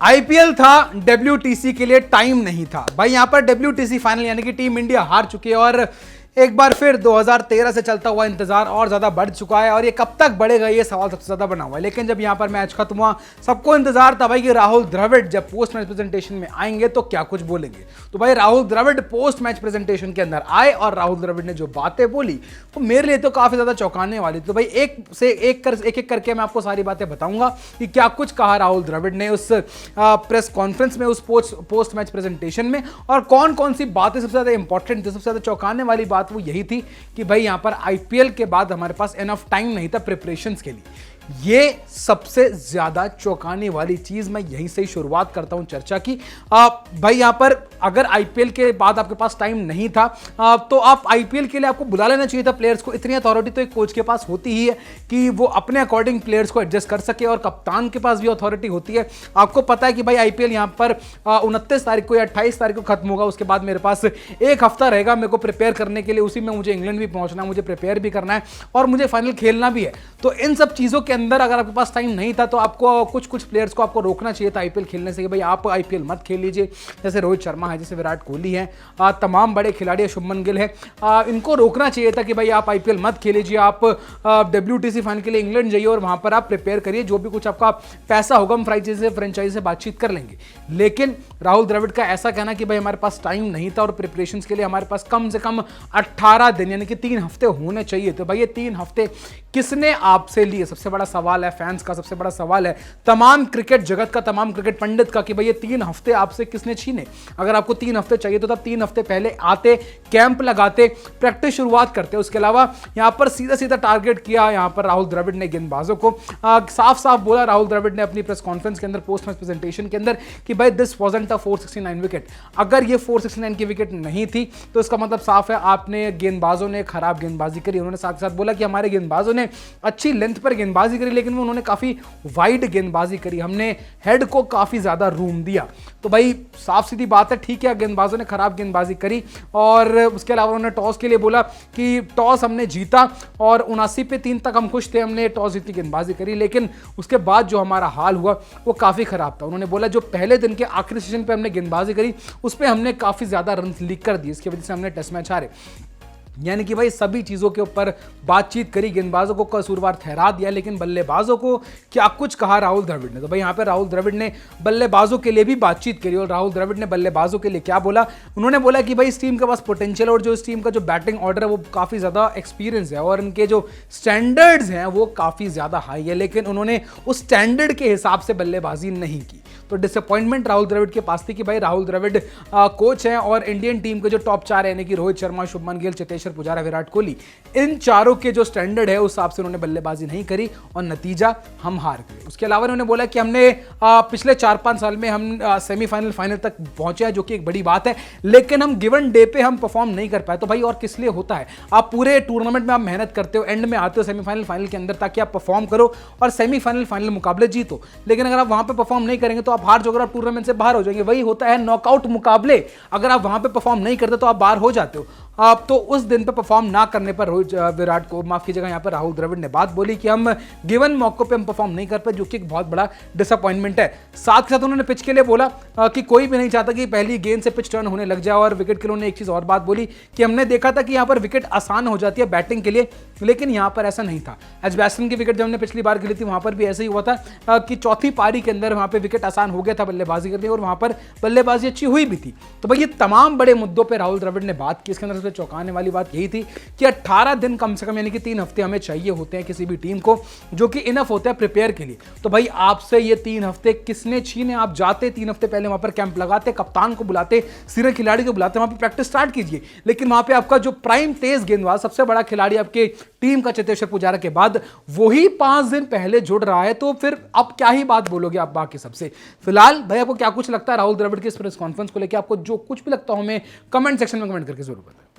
IPL था, WTC के लिए टाइम नहीं था भाई। यहां पर डब्ल्यूटीसी फाइनल यानी कि टीम इंडिया हार चुकी है और एक बार फिर 2013 से चलता हुआ इंतजार और ज्यादा बढ़ चुका है और ये कब तक बढ़ेगा, ये सवाल सबसे ज्यादा बना हुआ है। लेकिन जब यहां पर मैच खत्म हुआ, सबको इंतजार था भाई कि राहुल द्रविड़ जब पोस्ट मैच प्रेजेंटेशन में आएंगे तो क्या कुछ बोलेंगे। तो भाई Rahul Dravid post match presentation के अंदर आए और राहुल द्रविड़ ने जो बातें बोली वो मेरे लिए तो काफी ज्यादा चौंकाने वाली। तो भाई एक करके मैं आपको सारी बातें बताऊंगा कि क्या कुछ कहा राहुल द्रविड़ ने उस प्रेस कॉन्फ्रेंस में, उस पोस्ट मैच प्रेजेंटेशन में, और कौन कौन सी बातें सबसे ज्यादा इंपॉर्टेंट थी। सबसे ज्यादा चौंकाने वाली बात वो यही थी कि भाई यहां पर आईपीएल के बाद हमारे पास एनफ टाइम नहीं था प्रिपरेशंस के लिए। ये सबसे ज्यादा चौंकाने वाली चीज, मैं यहीं से ही शुरुआत करता हूं चर्चा की। भाई यहां पर अगर आईपीएल के बाद आपके पास टाइम नहीं था तो आप आईपीएल के लिए आपको बुला लेना चाहिए था प्लेयर्स को। इतनी अथॉरिटी तो एक कोच के पास होती ही है कि वो अपने अकॉर्डिंग प्लेयर्स को एडजस्ट कर सके, और कप्तान के पास भी अथॉरिटी होती है। आपको पता है कि भाई आईपीएल यहां पर 29 तारीख को या 28 तारीख को खत्म होगा, उसके बाद मेरे पास एक हफ्ता रहेगा मेरे को प्रिपेयर करने के लिए। उसी में मुझे इंग्लैंड भी पहुंचना है, मुझे प्रिपेयर भी करना है और मुझे फाइनल खेलना भी है। तो इन सब चीजों के अंदर अगर आपके पास टाइम नहीं था तो आपको कुछ प्लेयर्स को आपको रोकना चाहिए था आईपीएल खेलने से कि भाई आप आईपीएल मत खेल लीजिए। जैसे रोहित शर्मा है, जैसे विराट कोहली है, तमाम बड़े खिलाड़ी, शुभमन गिल है, इनको रोकना चाहिए था कि भाई आप आईपीएल मत खेल लीजिए, आप डब्ल्यूटीसी फाइनल के लिए इंग्लैंड जाइए और वहां पर आप प्रिपेयर करिए। जो भी कुछ आपका पैसा होगा हम फ्रेंचाइजी से बातचीत कर लेंगे। लेकिन राहुल द्रविड़ का ऐसा कहना कि भाई हमारे पास टाइम नहीं था और प्रिपरेशंस के लिए हमारे पास कम से कम 18 दिन यानी कि 3 हफ्ते होने चाहिए। तो भाई ये 3 हफ्ते किसने आपसे लिए? सबसे बड़ा सवाल है फैंस का, सबसे बड़ा सवाल है तमाम क्रिकेट जगत का, तमाम क्रिकेट पंडित का कि भाई ये 3 हफ्ते आपसे किसने छीने? अगर आपको 3 हफ्ते चाहिए तो तब 3 हफ्ते पहले आते, कैंप लगाते, प्रैक्टिस शुरुआत करते। उसके अलावा यहां पर सीधा सीधा टारगेट किया यहां पर राहुल द्रविड़ ने गेंदबाजों को। साफ साफ बोला राहुल द्रविड़ ने अपनी प्रेस कॉन्फ्रेंस के अंदर, पोस्ट मैच प्रेजेंटेशन के अंदर, कि भाई दिस वाजंट अ 469 विकेट। अगर ये 469 की विकेट नहीं थी तो इसका मतलब साफ है आपने गेंदबाजों ने खराब गेंदबाजी करी। उन्होंने साथ साथ बोला कि हमारे गेंदबाजों ने अच्छी लेंथ पर गेंदबाजी करी लेकिन वो उन्होंने काफी वाइड गेंदबाजी करी, हमने हेड को काफी ज्यादा रूम दिया। तो भाई साफ सीधी बात है, ठीक है गेंदबाजों ने खराब गेंदबाजी करी। और उसके अलावा उन्होंने टॉस के लिए बोला कि टॉस हमने जीता और 79 पे 3 तक हम खुश थे, हमने टॉस जीती, गेंदबाजी करी, लेकिन उसके बाद जो हमारा हाल हुआ वो काफी खराब था। उन्होंने बोला जो पहले दिन के आखिरी सेशन पे हमने गेंदबाजी करी उस पर हमने काफी ज्यादा रन लीक कर दिए, इसकी वजह से हमने टेस्ट मैच हारे। यानी कि भाई सभी चीज़ों के ऊपर बातचीत करी, गेंदबाजों को कसूरवार ठहरा दिया, लेकिन बल्लेबाजों को क्या कुछ कहा राहुल द्रविड़ ने? तो भाई यहाँ पे राहुल द्रविड़ ने बल्लेबाजों के लिए भी बातचीत करी और राहुल द्रविड़ ने बल्लेबाजों के लिए क्या बोला? उन्होंने बोला कि भाई इस टीम के पास पोटेंशियल और जो इस टीम का जो बैटिंग ऑर्डर है वो काफ़ी ज़्यादा एक्सपीरियंस है और इनके जो स्टैंडर्ड्स हैं वो काफ़ी ज़्यादा हाई है, लेकिन उन्होंने उस स्टैंडर्ड के हिसाब से बल्लेबाजी नहीं की। तो डिसअपॉइंटमेंट राहुल द्रविड़ के पास थी कि भाई राहुल द्रविड़ कोच हैं और इंडियन टीम के जो टॉप 4 यानी कि रोहित शर्मा, शुभमन गिल, चेतेश्वर पुजारा, विराट कोहली, इन चारों के जो स्टैंडर्ड है उस हिसाब से उन्होंने बल्लेबाजी नहीं करी और नतीजा हम हार गए। उसके अलावा उन्होंने बोला कि हमने पिछले 4-5 साल में हम सेमीफाइनल, फाइनल तक पहुंचे हैं, जो कि एक बड़ी बात है, लेकिन हम गिवन डे पे हम परफॉर्म नहीं कर पाए। तो भाई और किस लिए होता है? आप पूरे टूर्नामेंट में आप मेहनत करते हो, एंड में आते हो सेमीफाइनल, फाइनल के अंदर ताकि आप परफॉर्म करो और सेमीफाइनल, फाइनल मुकाबले जीतो, लेकिन अगर आप वहां पे परफॉर्म नहीं करेंगे तो आप हार जाओगे, आप टूर्नामेंट से बाहर हो जाएंगे। वही होता है नॉकआउट मुकाबले, अगर आप वहां पे परफॉर्म नहीं करते तो आप बाहर हो जाते हो। आप तो उस दिन पे परफॉर्म ना करने पर विराट को, माफ कीजिएगा, यहाँ पर राहुल द्रविड़ ने बात बोली कि हम गिवन मौकों पे हम परफॉर्म नहीं कर पाए, जो कि एक बहुत बड़ा डिसअपॉइंटमेंट है। साथ के साथ उन्होंने पिच के लिए बोला कि कोई भी नहीं चाहता कि पहली गेंद से पिच टर्न होने लग जाए, और विकेट के लिए उन्होंने एक चीज और बात बोली कि हमने देखा था कि यहाँ पर विकेट आसान हो जाती है बैटिंग के लिए, लेकिन यहाँ पर ऐसा नहीं था। एजबैस्टन की विकेट जब हमने पिछली बार खेली थी वहां पर भी ऐसा ही हुआ था कि चौथी पारी के अंदर वहां पर विकेट आसान हो गया था बल्लेबाजी करने और वहां पर बल्लेबाजी अच्छी हुई भी थी। तो भाई ये तमाम बड़े मुद्दों पर राहुल द्रविड़ ने बात की। इसके अंदर सबसे चौंकाने वाली बात यही थी कि 18 दिन कम से कम यानी कि 3 हफ्ते हमें चाहिए होते हैं किसी भी टीम को, जो कि इनफ होता है प्रिपेयर के लिए। तो भाई आपसे ये 3 हफ्ते किसने छीने? आप जाते 3 हफ्ते पहले वहां पर कैंप लगाते, कप्तान को बुलाते, सीनियर खिलाड़ी को बुलाते, वहां पर प्रैक्टिस स्टार्ट कीजिए, लेकिन वहां पे आपका जो प्राइम तेज गेंदबाज, सबसे बड़ा खिलाड़ी आपके टीम का, चेतेश्वर पुजारा के बाद वही 5 दिन पहले जुड़ रहा है, तो फिर अब क्या ही बात बोलोगे आप बाकी सबसे? फिलहाल भाई आपको क्या कुछ लगता है राहुल द्रविड़ की इस प्रेस कॉन्फ्रेंस को लेकर? आपको जो कुछ भी लगता हो हमें कमेंट सेक्शन में कमेंट करके जरूर बताएं।